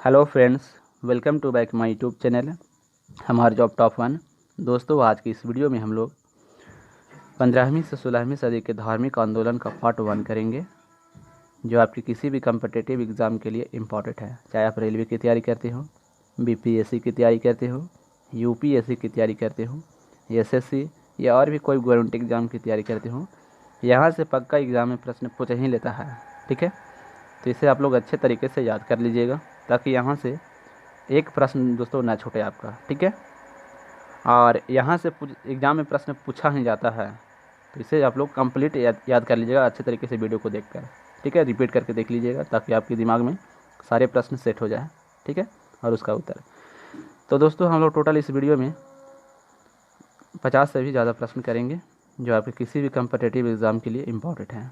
Hello friends, welcome to back my YouTube channel हमारा job top one. दोस्तों, आज की इस वीडियो में हम लोग 15वीं से 16वीं सदी के धार्मिक आंदोलन का पार्ट 1 करेंगे, जो आपकी किसी भी कम्पिटिटिव एग्ज़ाम के लिए इम्पॉर्टेंट है। चाहे आप रेलवे की तैयारी करते हो, बीपीएससी की तैयारी करते हो, यूपीएससी की तैयारी करते हो, एसएससी या और भी कोई गवर्नमेंट एग्ज़ाम की तैयारी करते हो, यहाँ से पक्का एग्ज़ाम में प्रश्न पूछ ही लेता है। ठीक है, तो इसे आप लोग अच्छे तरीके से याद कर लीजिएगा, ताकि यहाँ से एक प्रश्न दोस्तों ना छूटे आपका। ठीक है, और यहाँ से एग्ज़ाम में प्रश्न पूछा ही जाता है, तो इसे आप लोग कंप्लीट याद कर लीजिएगा अच्छे तरीके से वीडियो को देखकर। ठीक है, रिपीट करके देख लीजिएगा ताकि आपके दिमाग में सारे प्रश्न सेट हो जाए। ठीक है, और उसका उत्तर। तो दोस्तों, हम लोग टोटल इस वीडियो में 50 से भी ज़्यादा प्रश्न करेंगे, जो आपके किसी भी कम्पिटिटिव एग्ज़ाम के लिए इम्पॉर्टेंट हैं।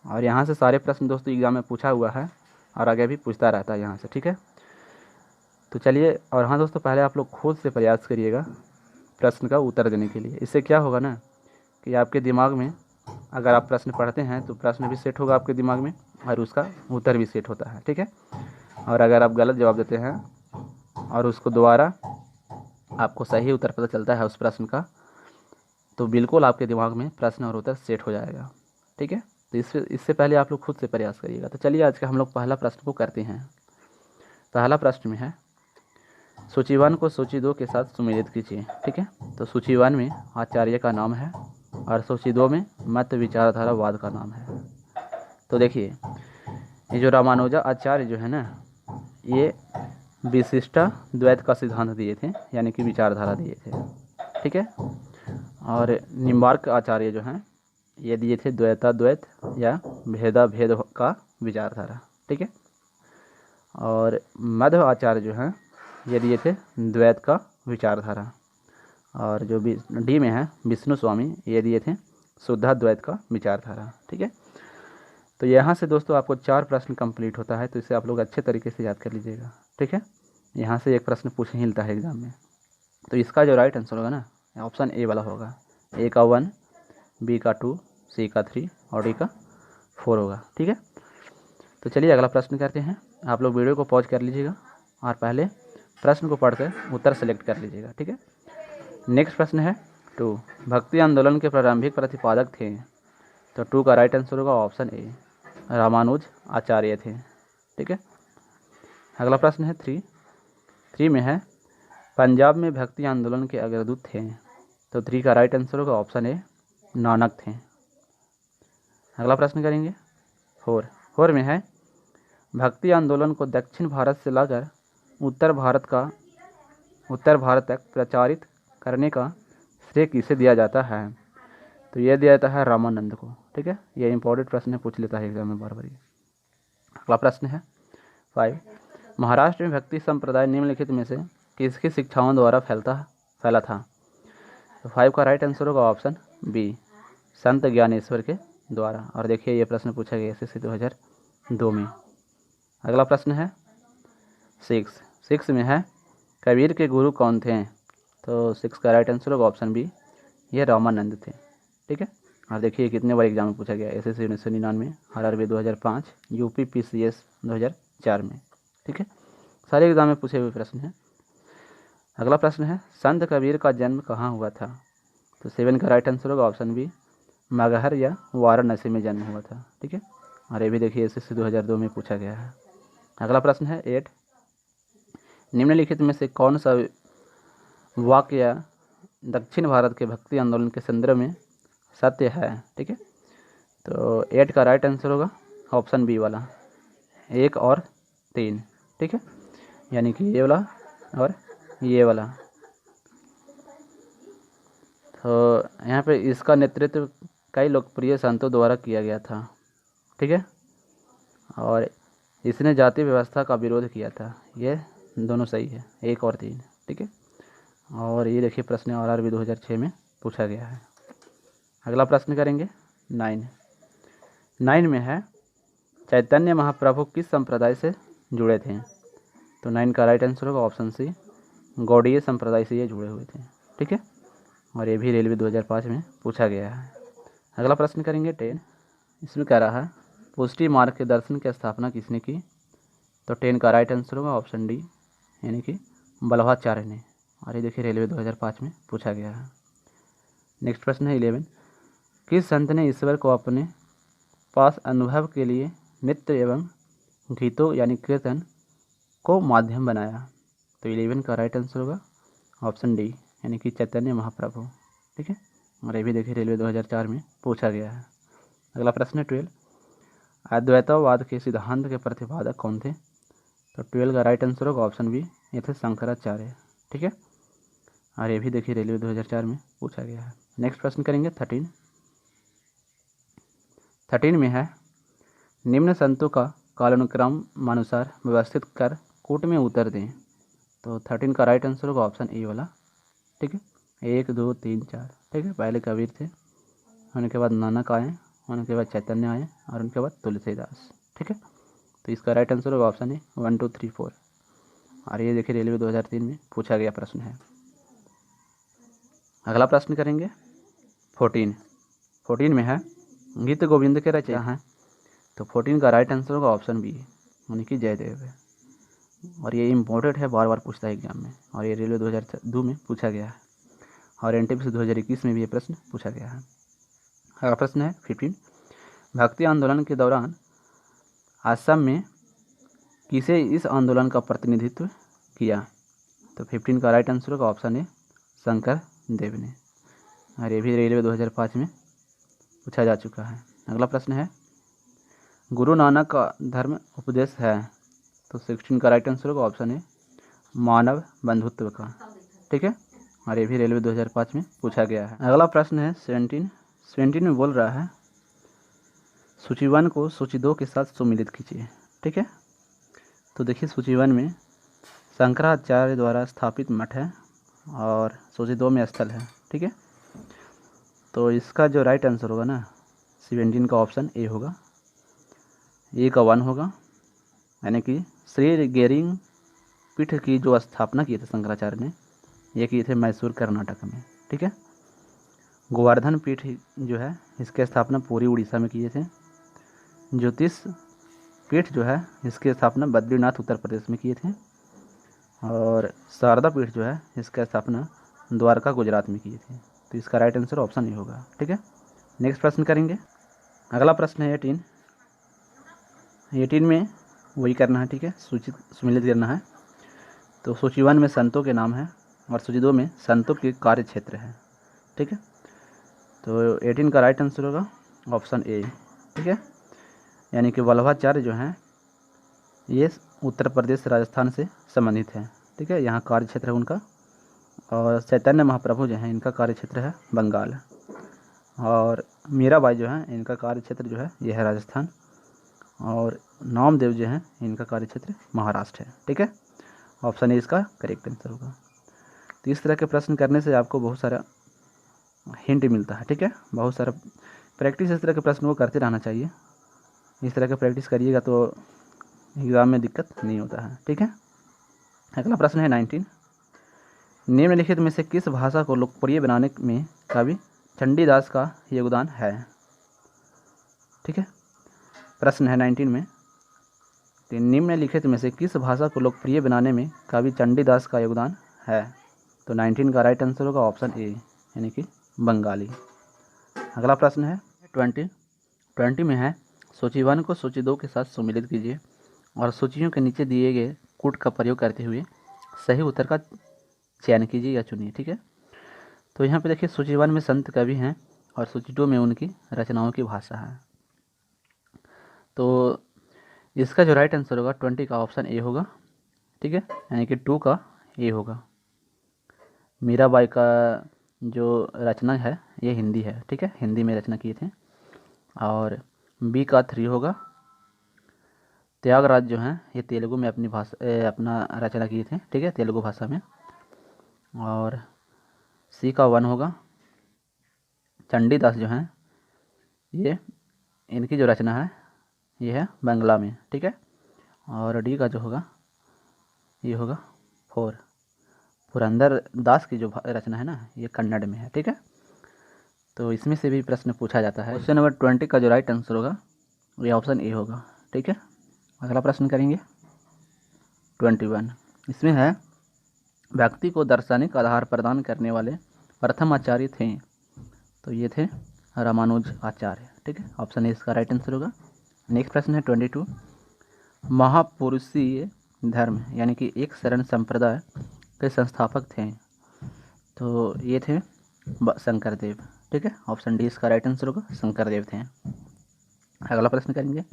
और यहाँ से सारे प्रश्न दोस्तों एग्ज़ाम में पूछा हुआ है और आगे भी पूछता रहता है यहाँ से। ठीक है, तो चलिए। और हाँ दोस्तों, पहले आप लोग खुद से प्रयास करिएगा प्रश्न का उत्तर देने के लिए। इससे क्या होगा ना कि आपके दिमाग में अगर आप प्रश्न पढ़ते हैं तो प्रश्न भी सेट होगा आपके दिमाग में, और उसका उत्तर भी सेट होता है। ठीक है, और अगर आप गलत जवाब देते हैं और उसको दोबारा आपको सही उत्तर पता चलता है उस प्रश्न का, तो बिल्कुल आपके दिमाग में प्रश्न और उत्तर सेट हो जाएगा। ठीक है, तो इससे पहले आप लोग खुद से प्रयास करिएगा। तो चलिए, आज का हम लोग पहला प्रश्न को करते हैं। पहला प्रश्न में है, सूची 1 को सूची 2 के साथ सुमेलित कीजिए। ठीक है, तो सूची 1 में आचार्य का नाम है और सूची 2 में मत विचारधारावाद का नाम है। तो देखिए, ये जो रामानुजा आचार्य जो है ना, ये विशिष्टा द्वैत का सिद्धांत दिए थे, यानी कि विचारधारा दिए थे। ठीक है, और निम्बार्क आचार्य जो हैं, ये दिए थे द्वैताद्वैत या भेदा भेद का विचारधारा। ठीक है, और मध्व आचार्य जो हैं, ये दिए थे द्वैत का विचारधारा। और जो डी में है विष्णु स्वामी, ये दिए थे शुद्धाद्वैत का विचारधारा। ठीक है, तो यहाँ से दोस्तों आपको 4 प्रश्न कंप्लीट होता है, तो इसे आप लोग अच्छे तरीके से याद कर लीजिएगा। ठीक है, यहाँ से एक प्रश्न पूछ ही लेता है एग्ज़ाम में। तो इसका जो राइट आंसर होगा ना, ऑप्शन ए वाला होगा। ए का 1, बी का 2, सी का 3 और डी का 4 होगा। ठीक है, तो चलिए अगला प्रश्न करते हैं। आप लोग वीडियो को पॉज कर लीजिएगा और पहले प्रश्न को पढ़कर उत्तर सेलेक्ट कर लीजिएगा। ठीक है, नेक्स्ट प्रश्न है 2, भक्ति आंदोलन के प्रारंभिक प्रतिपादक थे। तो 2 का राइट आंसर होगा ऑप्शन ए, रामानुज आचार्य थे। ठीक है, अगला प्रश्न है 3 में है, पंजाब में भक्ति आंदोलन के अग्रदूत थे। तो 3 का राइट आंसर होगा ऑप्शन ए, नानक थे। अगला प्रश्न करेंगे 4 में है, भक्ति आंदोलन को दक्षिण भारत से लाकर उत्तर भारत तक प्रचारित करने का श्रेय किसे दिया जाता है। तो यह दिया जाता है रामानंद को। ठीक है, ये इंपॉर्टेंट प्रश्न है, पूछ लेता है एग्जाम में बार बार। अगला प्रश्न है 5, महाराष्ट्र में भक्ति संप्रदाय निम्नलिखित में से किसकी शिक्षाओं द्वारा फैला था। तो 5 का राइट आंसर होगा ऑप्शन बी, संत ज्ञानेश्वर के द्वारा। और देखिए, ये प्रश्न पूछा गया SSC 2002 में। अगला प्रश्न है 6 में है, कबीर के गुरु कौन थे। तो 6 का राइट आंसर होगा ऑप्शन बी, ये रामानंद थे। ठीक है, और देखिए कितने बार एग्जाम में पूछा गया, SSC 1999, RRB 2005, UP PCS 2004 में। ठीक है, सारे एग्जाम में पूछे हुए प्रश्न हैं। अगला प्रश्न है, संत कबीर का जन्म कहाँ हुआ था। तो 7 का राइट आंसर होगा ऑप्शन बी, मगहर या वाराणसी में जन्म हुआ था। ठीक है, और ये भी देखिए SSC 2002 में पूछा गया है। अगला प्रश्न है 8, निम्नलिखित में से कौन सा वाक्य दक्षिण भारत के भक्ति आंदोलन के संदर्भ में सत्य है। ठीक है, तो 8 का राइट आंसर होगा ऑप्शन बी वाला, 1 और 3। ठीक है, यानी कि ये वाला और ये वाला। तो यहाँ पे इसका नेतृत्व कई लोकप्रिय संतों द्वारा किया गया था। ठीक है, और इसने जाति व्यवस्था का विरोध किया था। ये दोनों सही है, 1 और 3। ठीक है, और ये देखिए प्रश्न RRB 2006 में पूछा गया है। अगला प्रश्न करेंगे 9 में है, चैतन्य महाप्रभु किस संप्रदाय से जुड़े थे। तो 9 का राइट आंसर होगा ऑप्शन सी, गौड़ीय संप्रदाय से ये जुड़े हुए थे। ठीक है, और ये भी रेलवे 2005 में पूछा गया है। अगला प्रश्न करेंगे 10, इसमें कह रहा है, पुष्टि मार्ग के दर्शन की स्थापना किसने की। तो 10 का राइट आंसर होगा ऑप्शन डी, यानी कि वल्लभाचार्य ने। और ये देखिए रेलवे 2005 में पूछा गया है। नेक्स्ट प्रश्न है 11, किस संत ने ईश्वर को अपने पास अनुभव के लिए नृत्य एवं गीतों यानी कीर्तन को माध्यम बनाया? तो 11 का राइट आंसर होगा ऑप्शन डी, यानी कि चैतन्य महाप्रभु। ठीक है, और ये भी देखिए रेलवे 2004 में पूछा गया है। अगला प्रश्न है 12, अद्वैतवाद के सिद्धांत के प्रतिपादक कौन थे? तो 12 का राइट आंसर होगा ऑप्शन बी, ये थे शंकराचार्य। ठीक है, और ये भी देखिए रेलवे 2004 में पूछा गया है। नेक्स्ट प्रश्न करेंगे 13 में है, निम्न संतों का कालानुक्रम अनुसार व्यवस्थित कर कूट में उतर दें। तो 13 का राइट आंसर होगा ऑप्शन ए वाला। ठीक है, 1 2 3 4। ठीक है, पहले कबीर थे, उनके बाद नानक आए, उनके बाद चैतन्य आए, और उनके बाद तुलसीदास। ठीक है, तो इसका राइट आंसर होगा ऑप्शन ए 1 2 3 4। और ये देखिए रेलवे 2003 में पूछा गया प्रश्न है। अगला प्रश्न करेंगे 14 में है, गीत गोविंद के रचयिता हैं? तो 14 का राइट आंसर होगा ऑप्शन बी, यानी कि जयदेव है। और ये इम्पोर्टेंट है, बार बार पूछता है एग्जाम में, और ये रेलवे 2002 में पूछा गया है, और एनटीपीसी 2021 में भी ये प्रश्न पूछा गया है। अगला प्रश्न है 15, भक्ति आंदोलन के दौरान असम में किसे इस आंदोलन का प्रतिनिधित्व किया? तो 15 का राइट आंसर होगा ऑप्शन ए, शंकर देव ने। और ये भी रेलवे 2005 में पूछा जा चुका है। अगला प्रश्न है, गुरु नानक का धर्म उपदेश है? तो 16 का राइट आंसर होगा ऑप्शन ए, मानव बंधुत्व का। ठीक है, और ये भी रेलवे 2005 में पूछा गया है। अगला प्रश्न है 17 में बोल रहा है, सूची 1 को सूची 2 के साथ सुमिलित कीजिए। ठीक है, तो देखिए सूची 1 में शंकराचार्य द्वारा स्थापित मठ है, और सूची 2 में स्थल है। ठीक है, तो इसका जो राइट आंसर होगा ना 17 का ऑप्शन ए होगा, ए का 1 होगा, यानी कि श्री गेरिंग पीठ की जो स्थापना की थे शंकराचार्य ने, ये किए थे मैसूर कर्नाटक में। ठीक है, गोवर्धन पीठ जो है इसकी स्थापना पूरी उड़ीसा में किए थे। ज्योतिष पीठ जो है इसकी स्थापना बद्रीनाथ उत्तर प्रदेश में किए थे, और शारदा पीठ जो है इसका स्थापना द्वारका गुजरात में किए थे। तो इसका राइट आंसर ऑप्शन ए होगा। ठीक है, नेक्स्ट प्रश्न करेंगे। अगला प्रश्न है 18 में वही करना है। ठीक है, सूचित सुमिलित करना है। तो सूची 1 में संतों के नाम है, और सूची 2 में संतों के कार्य क्षेत्र है। ठीक है, तो 18 का राइट आंसर होगा ऑप्शन ए। ठीक है, यानी कि वल्लभाचार्य जो हैं ये उत्तर प्रदेश राजस्थान से संबंधित है। ठीक है, यहाँ कार्य क्षेत्र है उनका। और चैतन्य महाप्रभु जो हैं इनका कार्य क्षेत्र है बंगाल, और मीराबाई जो हैं इनका कार्य क्षेत्र जो है यह है राजस्थान, और नामदेव जो हैं इनका कार्य क्षेत्र महाराष्ट्र है। ठीक है, ऑप्शन ए इसका करेक्ट आंसर होगा। तो इस तरह के प्रश्न करने से आपको बहुत सारा हिंट मिलता है। ठीक है, बहुत सारा प्रैक्टिस इस तरह के प्रश्न को करते रहना चाहिए। इस तरह का प्रैक्टिस करिएगा तो एग्ज़ाम में दिक्कत नहीं होता है। ठीक है, अगला प्रश्न है 19, निम्नलिखित में से किस भाषा को लोकप्रिय बनाने में कवि चंडीदास का योगदान है? ठीक है, प्रश्न है 19 में, निम्नलिखित में से किस भाषा को लोकप्रिय बनाने में कवि चंडीदास का योगदान है? तो 19 का राइट आंसर होगा ऑप्शन ए, यानी कि बंगाली। अगला प्रश्न है 20 में है, सूची 1 को सूची 2 के साथ सुमिलित कीजिए, और सूचियों के नीचे दिए गए कूट का प्रयोग करते हुए सही उत्तर का चयन कीजिए या चुनिए। ठीक है, तो यहाँ पे देखिए सूची 1 में संत कवि हैं, और सूची 2 में उनकी रचनाओं की भाषा है। तो इसका जो राइट आंसर होगा 20 का ऑप्शन ए होगा। ठीक है, यानी कि 2 का ए होगा। मीराबाई का जो रचना है ये हिंदी है। ठीक है, हिंदी में रचना किए थे। और बी का 3 होगा। त्यागराज जो हैं ये तेलुगु में अपनी भाषा अपना रचना किए थे। ठीक है, तेलुगु भाषा में। और सी का 1 होगा। चंडीदास जो हैं ये इनकी जो रचना है ये है बंगला में। ठीक है, और डी का जो होगा ये होगा 4। पुरंदर दास की जो रचना है ना ये कन्नड़ में है। ठीक है, तो इसमें से भी प्रश्न पूछा जाता है। क्वेश्चन नंबर 20 का जो राइट आंसर होगा ये ऑप्शन ए होगा। ठीक है, अगला प्रश्न करेंगे 21 इसमें है व्यक्ति को दार्शनिक आधार प्रदान करने वाले प्रथम आचार्य थे, तो ये थे रामानुज आचार्य। ठीक है, ऑप्शन ए इसका राइट आंसर होगा। नेक्स्ट प्रश्न है 22 महापुरुषीय धर्म यानी कि एक शरण संप्रदाय के संस्थापक थे, तो ये थे शंकरदेव। ठीक है, ऑप्शन डी इसका राइट आंसर होगा, शंकरदेव थे। अगला प्रश्न करेंगे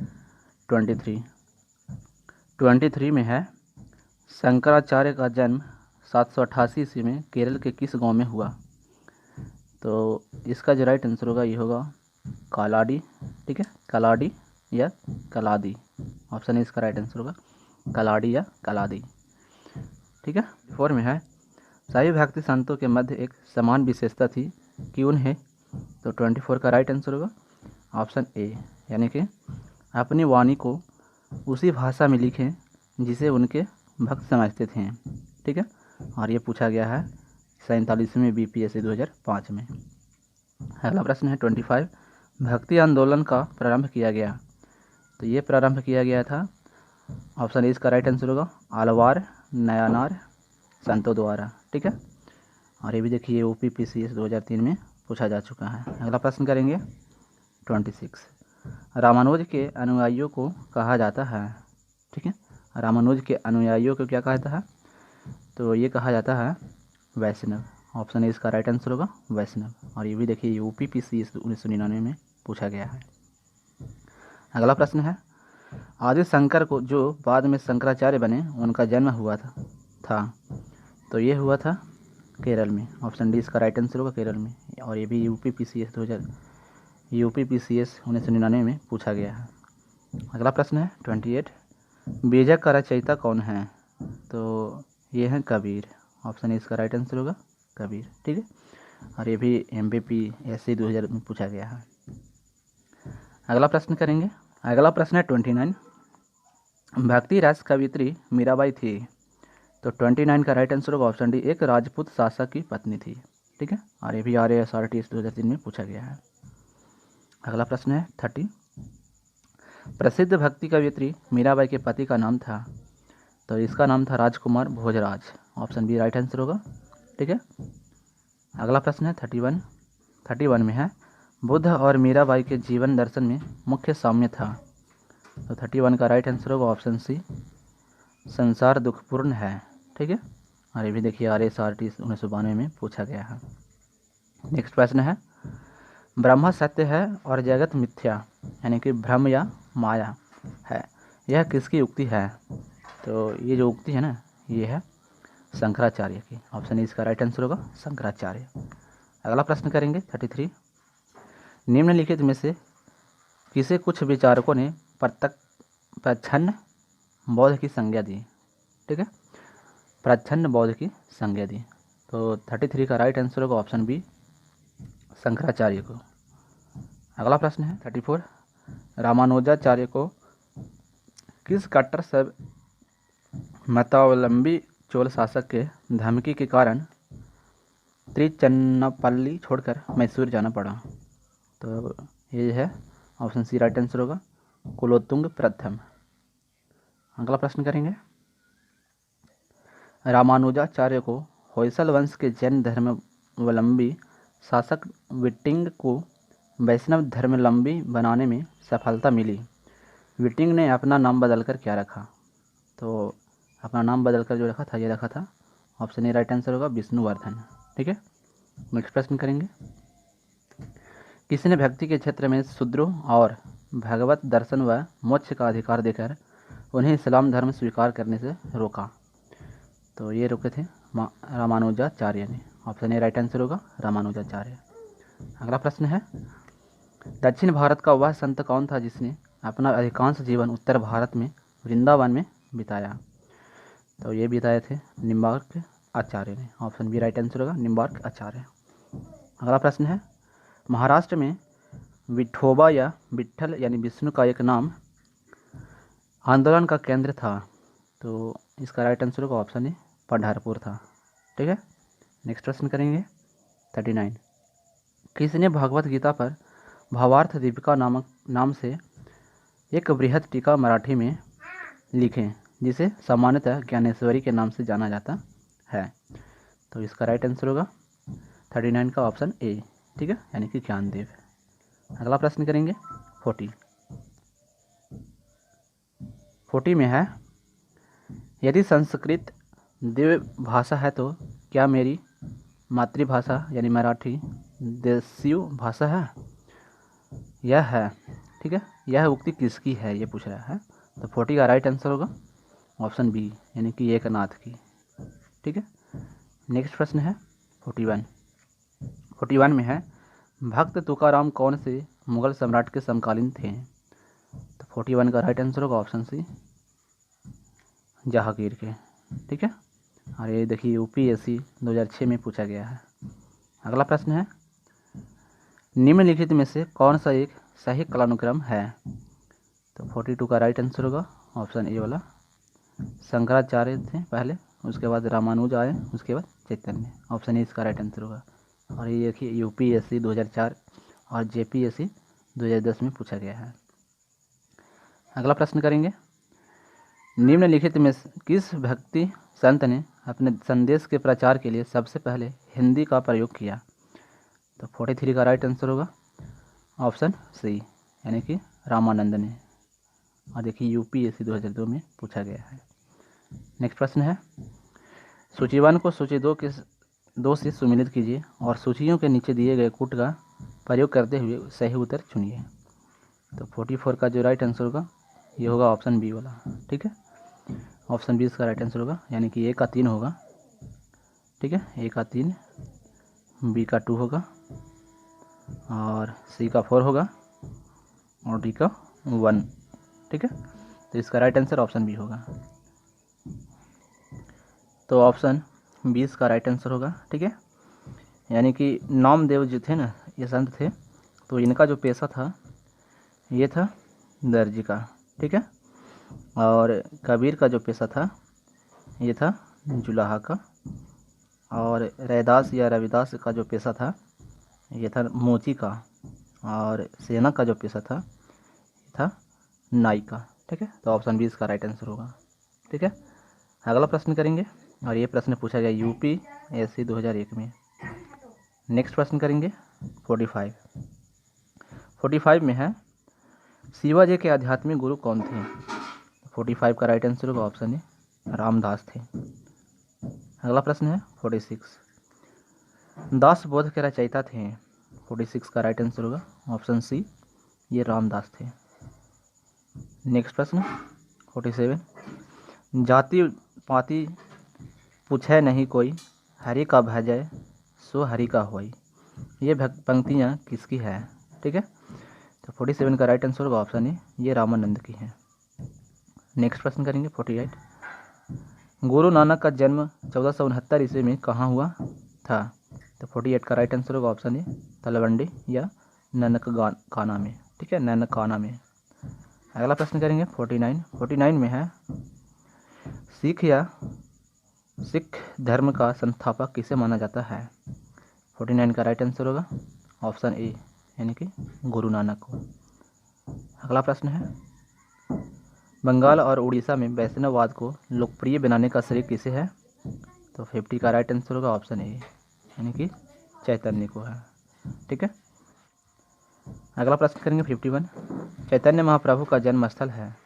23 में है शंकराचार्य का जन्म 788 ईस्वी में केरल के किस गांव में हुआ, तो इसका जो राइट आंसर होगा ये होगा कालाडी। ठीक है, कलाडी या कलादी, ऑप्शन ए इसका राइट आंसर होगा कलाडी या कलादी। ठीक है, 4 में है साई भक्ति संतों के मध्य एक समान विशेषता थी कि उन्हें, तो 24 का राइट आंसर होगा ऑप्शन ए, यानी कि अपनी वाणी को उसी भाषा में लिखें जिसे उनके भक्त समझते थे। ठीक है, और ये पूछा गया है 47वें BPSC 2005 में। अगला प्रश्न है 25 भक्ति आंदोलन का प्रारंभ किया गया, तो ये प्रारंभ किया गया था, ऑप्शन ए इसका राइट आंसर होगा आलवार नयानार संतों द्वारा। ठीक है, और ये भी देखिए OPPCS 2003 में पूछा जा चुका है। अगला प्रश्न करेंगे 26 रामानुज के अनुयायियों को कहा जाता है। ठीक है, रामानुज के अनुयायियों को क्या कहता है, तो ये कहा जाता है वैष्णव। ऑप्शन ए इसका राइट आंसर होगा वैष्णव, और ये भी देखिए UPPCS 1999 में पूछा गया है। अगला प्रश्न है आदि शंकर को जो बाद में शंकराचार्य बने उनका जन्म हुआ था, तो ये हुआ था केरल में। ऑप्शन डी इसका राइट आंसर होगा केरल में, और ये भी UPPCS 1999 में पूछा गया है। अगला प्रश्न है 28 बीजक का रचयिता कौन है, तो ये है कबीर। ऑप्शन ए इसका राइट आंसर होगा कबीर। ठीक है, और ये भी MPPSC 2000 में पूछा गया है। अगला प्रश्न करेंगे, अगला प्रश्न है 29 भक्ति रस कवित्री मीराबाई थी, तो 29 का राइट आंसर होगा ऑप्शन डी एक राजपूत शासक की पत्नी थी। ठीक है, और ये भी RASRTS 2003 में पूछा गया है। अगला प्रश्न है 30 प्रसिद्ध भक्ति कवियत्री मीराबाई के पति का नाम था, तो इसका नाम था राजकुमार Bhojraj. Option B right answer होगा। ठीक है, अगला प्रश्न है 31 में है बुद्ध और मीराबाई के जीवन दर्शन में मुख्य साम्य था, तो 31 का राइट आंसर होगा ऑप्शन सी संसार दुखपूर्ण है। ठीक है, और ये भी देखिए RASRTS 1992 में पूछा गया है। नेक्स्ट प्रश्न है ब्रह्म सत्य है और जगत मिथ्या यानी कि भ्रम या माया है, यह किसकी उक्ति है, तो ये जो उक्ति है ना ये है शंकराचार्य की। ऑप्शन ए इसका राइट आंसर होगा शंकराचार्य। अगला प्रश्न करेंगे 33 निम्नलिखित में से किसे कुछ विचारकों ने प्रच्छन्न बौद्ध की संज्ञा दी। ठीक है, प्रच्छन्न बौद्ध की संज्ञा दी, तो 33 का राइट आंसर होगा ऑप्शन बी शंकराचार्य को। अगला प्रश्न है 34 रामानुजाचार्य को किस कट्टर सब मतावलंबी चोल शासक के धमकी के कारण त्रिचन्नापल्ली छोड़कर मैसूर जाना पड़ा, तो ये है ऑप्शन सी राइट आंसर होगा कुलोत्तुंग प्रथम। अगला प्रश्न करेंगे रामानुजाचार्य को होयसल वंश के जैन धर्मावलंबी शासक विटिंग को वैष्णव धर्मावलंबी बनाने में सफलता मिली। विटिंग ने अपना नाम बदलकर क्या रखा, तो अपना नाम बदलकर जो रखा था ये रखा था ऑप्शन ए राइट आंसर होगा विष्णुवर्धन। ठीक है, नेक्स्ट प्रश्न करेंगे किसने भक्ति के क्षेत्र में शूद्रों और भगवत दर्शन व मोक्ष का अधिकार देकर उन्हें इस्लाम धर्म स्वीकार करने से रोका, तो ये रोके थे रामानुजाचार्य ने। ऑप्शन ए राइट आंसर होगा रामानुजाचार्य। अगला प्रश्न है दक्षिण भारत का वह संत कौन था जिसने अपना अधिकांश जीवन उत्तर भारत में वृंदावन में बिताया, तो ये बिताए थे निम्बार्क आचार्य ने। ऑप्शन बी राइट आंसर होगा निम्बार्क आचार्य। अगला प्रश्न है महाराष्ट्र में विठोबा या विट्ठल यानी विष्णु का एक नाम आंदोलन का केंद्र था, तो इसका राइट आंसर होगा ऑप्शन ए पंढरपुर था। ठीक है, नेक्स्ट प्रश्न करेंगे 39 किसने भगवत गीता पर भावार्थ दीपिका नाम से एक बृहद टीका मराठी में लिखे, जिसे सामान्यतः ज्ञानेश्वरी के नाम से जाना जाता है। तो इसका राइट आंसर होगा 39 का ऑप्शन ए, ठीक है, यानी कि ज्ञानदेव। अगला प्रश्न करेंगे 40 में है, यदि संस्कृत दिव्य भाषा है तो क्या मेरी मातृभाषा यानी मराठी देशीय भाषा है? यह है, ठीक है, यह उक्ति किसकी है ये पूछ रहा है। तो 40 का राइट आंसर होगा ऑप्शन बी, यानी कि एकनाथ की, ठीक है। नेक्स्ट प्रश्न है 41 में है, भक्त तुकाराम कौन से मुगल सम्राट के समकालीन थे? तो 41 का राइट आंसर होगा ऑप्शन सी, जहांगीर के, ठीक है। और ये देखिए यूपीएससी 2006 में पूछा गया है। अगला प्रश्न है, निम्नलिखित में से कौन सा एक सही कालानुक्रम है? तो 42 का राइट आंसर होगा ऑप्शन ए वाला, शंकराचार्य थे पहले, उसके बाद रामानुज आए, उसके बाद चैतन्य। ऑप्शन ए इसका राइट आंसर होगा। और ये देखिए यूपीएससी 2004 और जेपीएससी 2010 में पूछा गया है। अगला प्रश्न करेंगे, निम्नलिखित में किस भक्ति संत ने अपने संदेश के प्रचार के लिए सबसे पहले हिंदी का प्रयोग किया? तो 43 का राइट आंसर होगा ऑप्शन सी, यानी कि रामानंद ने। और देखिए यूपीएससी 2002 में पूछा गया है। नेक्स्ट प्रश्न है, सूची 1 को सूची 2 से सुमिलित कीजिए और सूचियों के नीचे दिए गए कूट का प्रयोग करते हुए सही उत्तर चुनिए। तो 44 का जो राइट आंसर होगा ये होगा ऑप्शन बी वाला, ठीक है। ऑप्शन बी इसका राइट आंसर होगा, यानी कि ए का 3 होगा, ठीक है, ए का 3, बी का 2 होगा, और सी का 4 होगा, और डी का 1, ठीक है। तो इसका राइट आंसर ऑप्शन बी होगा। तो ऑप्शन 20 का राइट आंसर होगा, ठीक है। यानी कि नामदेव जो थे ना, ये संत थे, तो इनका जो पेशा था ये था दर्जी का, ठीक है। और कबीर का जो पेशा था ये था जुलाहा का, और रैदास या रविदास का जो पेशा था ये था मोची का, और सेना का जो पेशा था ये था नाई का, ठीक है। तो ऑप्शन 20 का राइट आंसर होगा, ठीक है। अगला प्रश्न करेंगे, और ये प्रश्न पूछा गया यूपीएससी 2001 में। नेक्स्ट प्रश्न करेंगे 45 में है, शिवाजी के आध्यात्मिक गुरु कौन थे? 45 का राइट आंसर होगा ऑप्शन ए, रामदास थे। अगला प्रश्न है 46, दास बोध के रचयिता थे? 46 का राइट आंसर होगा ऑप्शन सी, ये रामदास थे। नेक्स्ट प्रश्न 47, जाति पाति पूछे नहीं कोई, हरि का भजय सो हरि का होई। ये पंक्तियाँ किसकी है? ठीक है, तो 47 का राइट आंसर होगा ऑप्शन ए, ये रामानंद की है। नेक्स्ट प्रश्न करेंगे 48, गुरु नानक का जन्म 1469 ईस्वी में कहाँ हुआ था? तो 48 का राइट आंसर होगा ऑप्शन ए, तलवंडी या ननकाना में, ठीक है, ननकाना में। अगला प्रश्न करेंगे 49 में है, सिख धर्म का संस्थापक किसे माना जाता है? 49 का राइट आंसर होगा ऑप्शन ए, यानी कि गुरु नानक को। अगला प्रश्न है, बंगाल और उड़ीसा में वैष्णववाद को लोकप्रिय बनाने का श्रेय किसे है? तो 50 का राइट आंसर होगा ऑप्शन ए, यानी कि चैतन्य को है, ठीक है। अगला प्रश्न करेंगे 51, चैतन्य महाप्रभु का जन्म स्थल है?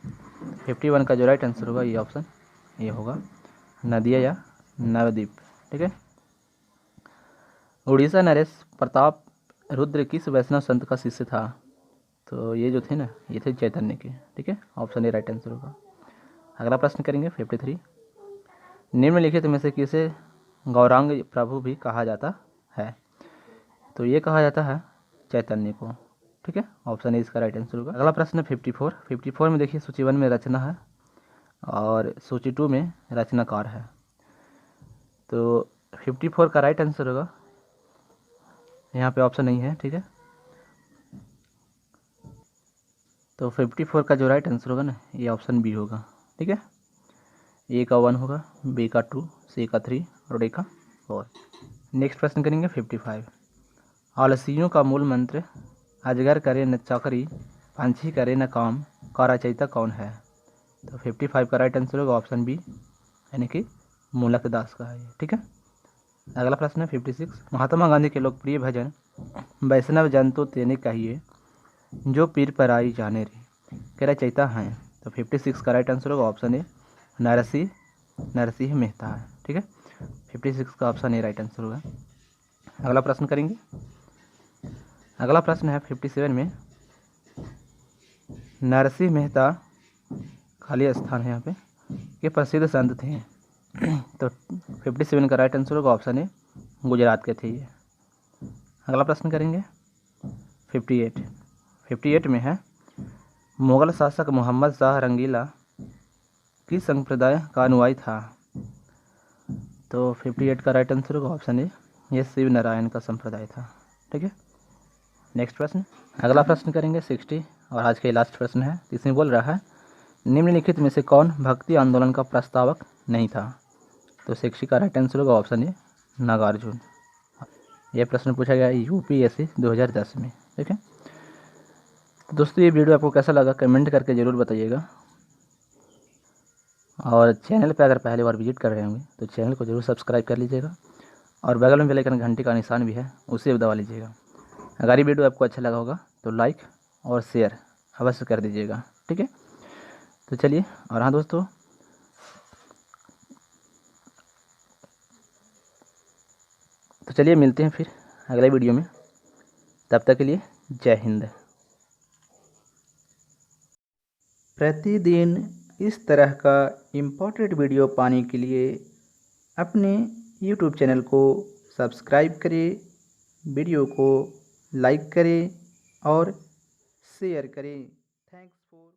51 का जो राइट आंसर होगा ये ऑप्शन ये होगा, नदिया या नवद्वीप, ठीक है। उड़ीसा नरेश प्रताप रुद्र किस वैष्णव संत का शिष्य था? तो ये जो थे ना, ये थे चैतन्य के, ठीक है, ऑप्शन ए राइट आंसर होगा। अगला प्रश्न करेंगे 53, निम्नलिखित में से किसे गौरांग प्रभु भी कहा जाता है? तो ये कहा जाता है चैतन्य को, ठीक है, ऑप्शन ए इसका राइट आंसर होगा। अगला प्रश्न 54 में देखिए सूची 1 में रचना है और सूची 2 में रचनाकार है। तो 54 का राइट आंसर होगा, यहाँ पे ऑप्शन नहीं है, ठीक है। तो 54 का जो राइट आंसर होगा ना, ये ऑप्शन बी होगा, ठीक है। ए का 1 होगा, बी का 2, सी का 3 और डी का 4। नेक्स्ट प्रश्न करेंगे 55, आलसियों का मूल मंत्र अजगर करे न चाकरी, पंछी करे न काम का रचयिता कौन है? तो 55 का राइट आंसर होगा ऑप्शन बी, यानी कि मूलक दास का है ये। ठीक है, अगला प्रश्न है 56। महात्मा गांधी के लोकप्रिय भजन वैष्णव जन तो तेने कहिए जो पीर पर आई जाने रे कह रचयिता हैं। तो 56 का राइट आंसर होगा ऑप्शन ए, नरसिंह मेहता है। ठीक है, 56 का ऑप्शन ए राइट आंसर होगा। अगला प्रश्न करेंगे। अगला प्रश्न है 57 में, नरसिंह मेहता खाली स्थान है यहाँ पे, ये प्रसिद्ध संत थे। तो 57 का राइट आंसर होगा ऑप्शन ए, गुजरात के थे ये। अगला प्रश्न करेंगे 58 में है, मुगल शासक मोहम्मद शाह रंगीला किस संप्रदाय का अनुयायी था। तो 58 का राइट आंसर होगा ऑप्शन ए, ये शिव नारायण का संप्रदाय था। ठीक है, नेक्स्ट प्रश्न। अगला प्रश्न करेंगे 60 और आज के लास्ट प्रश्न है। इसमें बोल रहा है, निम्नलिखित में से कौन भक्ति आंदोलन का प्रस्तावक नहीं था। तो 60 का राइट आंसर होगा ऑप्शन ए, नागार्जुन। यह प्रश्न पूछा गया यूपीएससी 2010 में। ठीक है, तो दोस्तों ये वीडियो आपको कैसा लगा कमेंट करके ज़रूर बताइएगा, और चैनल पे अगर पहली बार विजिट कर रहे होंगे तो चैनल को ज़रूर सब्सक्राइब कर लीजिएगा, और बगल में बेल आइकन घंटी का निशान भी है, उसे भी दबा लीजिएगा। अगर ये वीडियो आपको अच्छा लगा होगा तो लाइक और शेयर अवश्य कर दीजिएगा। ठीक है, तो चलिए, और हाँ दोस्तों, तो चलिए मिलते हैं फिर अगले वीडियो में। तब तक के लिए जय हिंद। प्रतिदिन इस तरह का इम्पोर्टेंट वीडियो पाने के लिए अपने YouTube चैनल को सब्सक्राइब करें, वीडियो को लाइक करें और शेयर करें। Thanks for